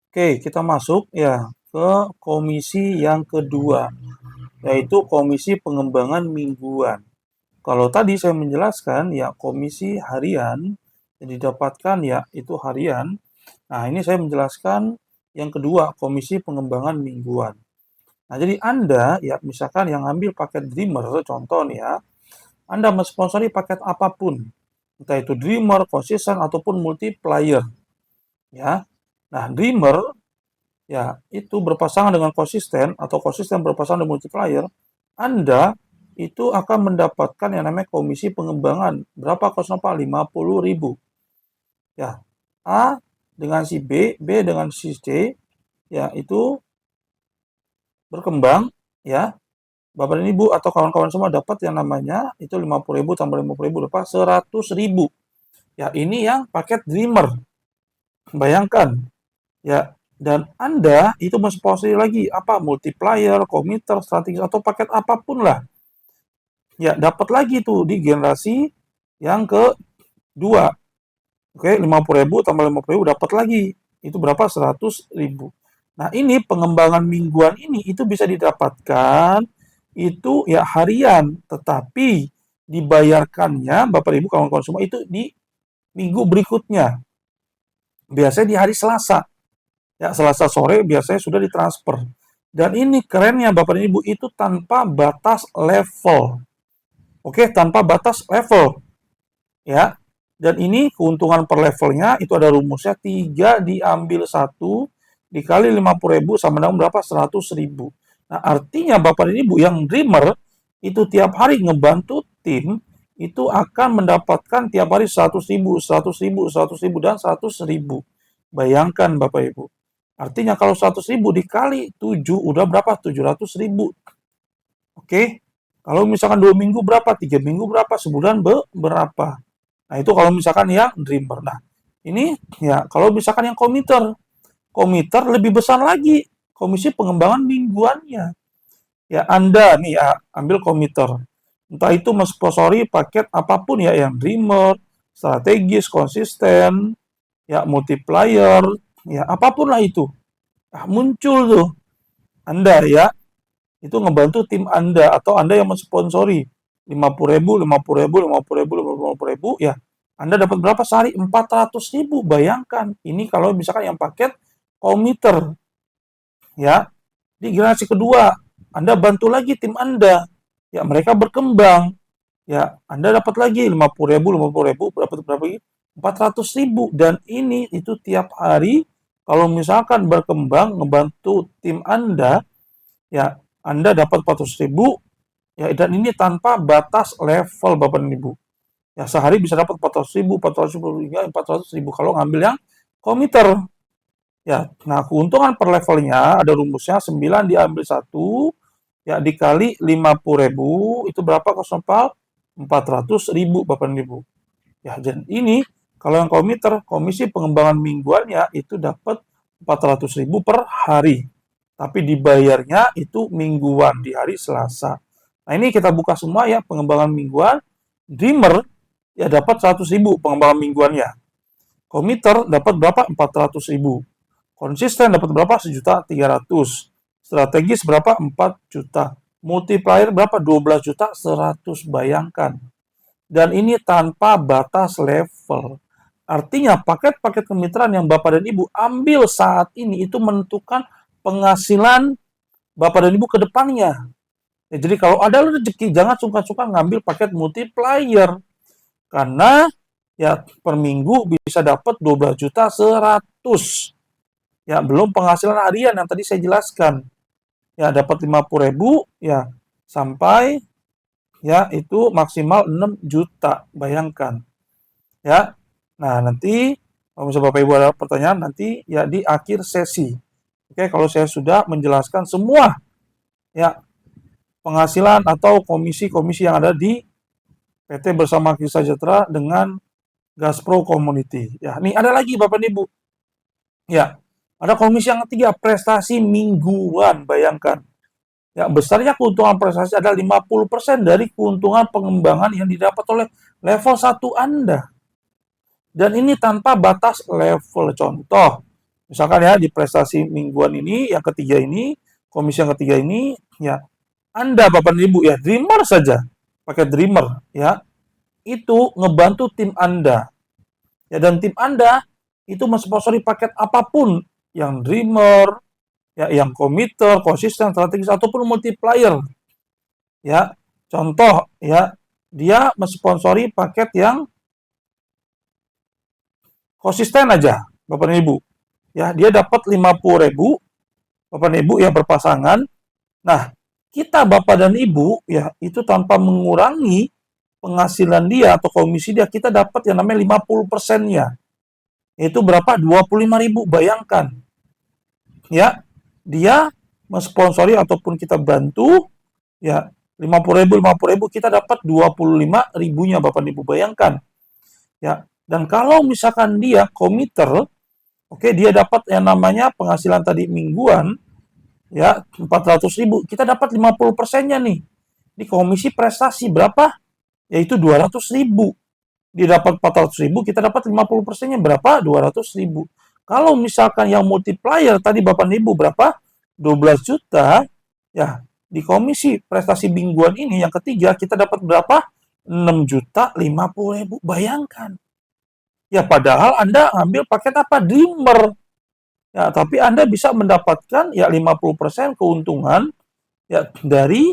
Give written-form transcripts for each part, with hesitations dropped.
Oke, kita masuk ya ke komisi yang kedua, yaitu komisi pengembangan mingguan. Kalau tadi saya menjelaskan ya komisi harian yang didapatkan ya itu harian. Nah, ini saya menjelaskan yang kedua, komisi pengembangan mingguan. Nah, jadi Anda ya misalkan yang ambil paket Dreamer, contoh nih ya, Anda mensponsori paket apapun, entah itu Dreamer, Consistent ataupun multiplier ya. Nah, Dreamer ya, itu berpasangan dengan konsisten atau konsisten berpasangan dengan multiplier, Anda itu akan mendapatkan yang namanya komisi pengembangan. Berapa kosnya Pak? 50.000. Ya, A dengan si B dengan si C, ya itu berkembang, ya. Bapak dan Ibu atau kawan-kawan semua dapat yang namanya itu 50.000 tambah 50.000 dapat 100.000. Ya, ini yang paket Dreamer. Bayangkan, ya, dan Anda itu mensponsori lagi apa multiplier, committer, strategis atau paket apapun lah. Ya, dapat lagi tuh di generasi yang kedua. Oke, 50.000 tambah 50.000 dapat lagi. Itu berapa? 100.000. Nah, ini pengembangan mingguan ini itu bisa didapatkan itu ya harian, tetapi dibayarkannya Bapak Ibu kawan-kawan semua itu di minggu berikutnya. Biasanya di hari Selasa. Ya, Selasa sore biasanya sudah ditransfer. Dan ini kerennya Bapak dan Ibu itu tanpa batas level. Oke, tanpa batas level. Ya. Dan ini keuntungan per levelnya itu ada rumusnya 3 diambil 1 dikali 50.000 sama dengan berapa? 100.000. Nah, artinya Bapak dan Ibu yang dreamer itu tiap hari ngebantu tim itu akan mendapatkan tiap hari 100.000, 100.000, 100.000 dan 100.000. Bayangkan Bapak Ibu. Artinya kalau 100.000 dikali 7 udah berapa? 700.000. Oke. Kalau misalkan 2 minggu berapa? 3 minggu berapa? Sebulan berapa? Nah, itu kalau misalkan yang dreamer. Nah, ini ya kalau misalkan yang komiter. Komiter lebih besar lagi. Komisi pengembangan mingguannya. Ya, Anda nih ya, ambil komiter. Entah itu mensponsori paket apapun ya, yang dreamer, strategis, konsisten, ya multiplier, ya apapun lah itu. Nah, muncul tuh Anda ya, itu ngebantu tim Anda atau Anda yang mensponsori 50.000, 50.000, 50.000, 50.000, ya Anda dapat berapa sehari? 400.000. Bayangkan, ini kalau misalkan yang paket komiter, ya di generasi kedua Anda bantu lagi tim Anda, ya mereka berkembang, ya Anda dapat lagi 50.000, 50.000, dapat berapa lagi? 400.000. Dan ini itu tiap hari kalau misalkan berkembang ngebantu tim Anda, ya Anda dapat 400.000, ya dan ini tanpa batas level Bapak dan Ibu. Ya sehari bisa dapat 400.000, 400.000 hingga 400.000 kalau ngambil yang komiter. Ya, nah keuntungan per levelnya ada rumusnya 9 diambil 1 ya dikali 50.000 itu berapa kosopal? 400.000 Bapak dan Ibu. Ya, dan ini kalau yang komiter, komisi pengembangan mingguannya itu dapat 400.000 per hari. Tapi dibayarnya itu mingguan di hari Selasa. Nah, ini kita buka semua ya pengembangan mingguan. Dreamer ya dapat 100.000 pengembangan mingguannya. Komiter dapat berapa? 400.000. Konsisten dapat berapa? 1.300.000. Strategis berapa? 4 juta. Multiplier berapa? 12 juta 100. Bayangkan. Dan ini tanpa batas level. Artinya paket-paket kemitraan yang Bapak dan Ibu ambil saat ini itu menentukan penghasilan Bapak dan Ibu ke depannya. Ya, jadi kalau ada rezeki jangan suka-suka ngambil paket multiplier. Karena ya per minggu bisa dapat 12 juta 100. Ya, belum penghasilan harian yang tadi saya jelaskan. Ya, dapat 50.000 ya sampai ya itu maksimal 6 juta. Bayangkan. Ya. Nah, nanti kalau misalnya Bapak Ibu ada pertanyaan nanti ya di akhir sesi. Oke, kalau saya sudah menjelaskan semua ya penghasilan atau komisi-komisi yang ada di PT Bersama Kisah Sejahtera dengan Gaspro Community. Ya, nih ada lagi Bapak Ibu. Ya, ada komisi yang ketiga, prestasi mingguan. Bayangkan. Ya, besarnya keuntungan prestasi adalah 50% dari keuntungan pengembangan yang didapat oleh level 1 Anda. Dan ini tanpa batas level. Contoh, Misalkan ya di prestasi mingguan ini, yang ketiga ini, komisi yang ketiga ini, ya Anda Bapak dan Ibu ya, Dreamer saja, pakai Dreamer ya, itu ngebantu tim Anda. Ya, dan tim Anda itu mensponsori paket apapun, yang Dreamer, ya, yang committer, konsisten, strategis, ataupun multiplier. Ya, contoh ya, dia mensponsori paket yang konsisten aja, Bapak dan Ibu. Ya, dia dapat 50.000, Bapak dan Ibu yang berpasangan. Nah, kita Bapak dan Ibu ya, itu tanpa mengurangi penghasilan dia atau komisi dia, kita dapat yang namanya 50%-nya. Itu berapa? 25.000. Bayangkan. Ya, dia mensponsori ataupun kita bantu ya 50.000 kita dapat 25.000-nya Bapak Ibu, bayangkan. Ya, dan kalau misalkan dia komiter, oke, dia dapat yang namanya penghasilan tadi mingguan ya 400.000, kita dapat 50%-nya nih. Di komisi prestasi berapa? Yaitu 200.000. Dia dapat 400.000, kita dapat 50%-nya berapa? 200.000. Kalau misalkan yang multiplier tadi Bapak Ibu berapa? 12 juta. Ya, di komisi prestasi mingguan ini yang ketiga kita dapat berapa? 6.050.000. Bayangkan. Ya, padahal Anda ngambil paket apa? Dreamer. Ya, tapi Anda bisa mendapatkan ya 50% keuntungan ya dari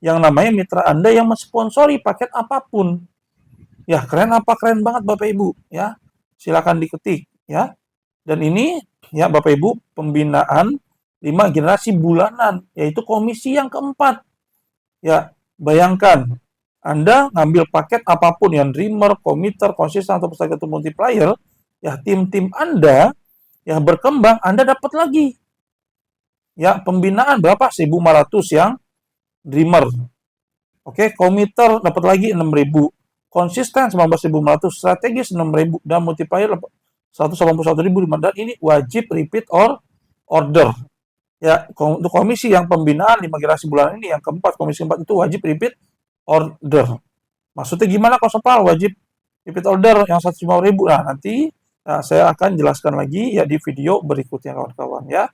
yang namanya mitra Anda yang mensponsori paket apapun. Ya, keren apa? Keren banget Bapak Ibu, ya. Silakan diketik, ya. Dan ini ya Bapak Ibu, pembinaan 5 generasi bulanan, yaitu komisi yang keempat. Ya, bayangkan Anda ngambil paket apapun yang Dreamer, Committer, Konsisten, atau Strategy Multiplier, ya tim-tim Anda yang berkembang, Anda dapat lagi. Ya, pembinaan berapa? 1.500 yang Dreamer. Oke, Committer dapat lagi 6.000. Konsisten 19.500, strategis 6.000, dan multiplier 181.000. Dan ini wajib repeat order. Ya, untuk komisi yang pembinaan 5 generasi bulanan ini, yang keempat, komisi keempat itu wajib repeat order. Maksudnya gimana Kok Sepal wajib repeat order yang 150.000? Nah, nanti saya akan jelaskan lagi ya di video berikutnya kawan-kawan ya.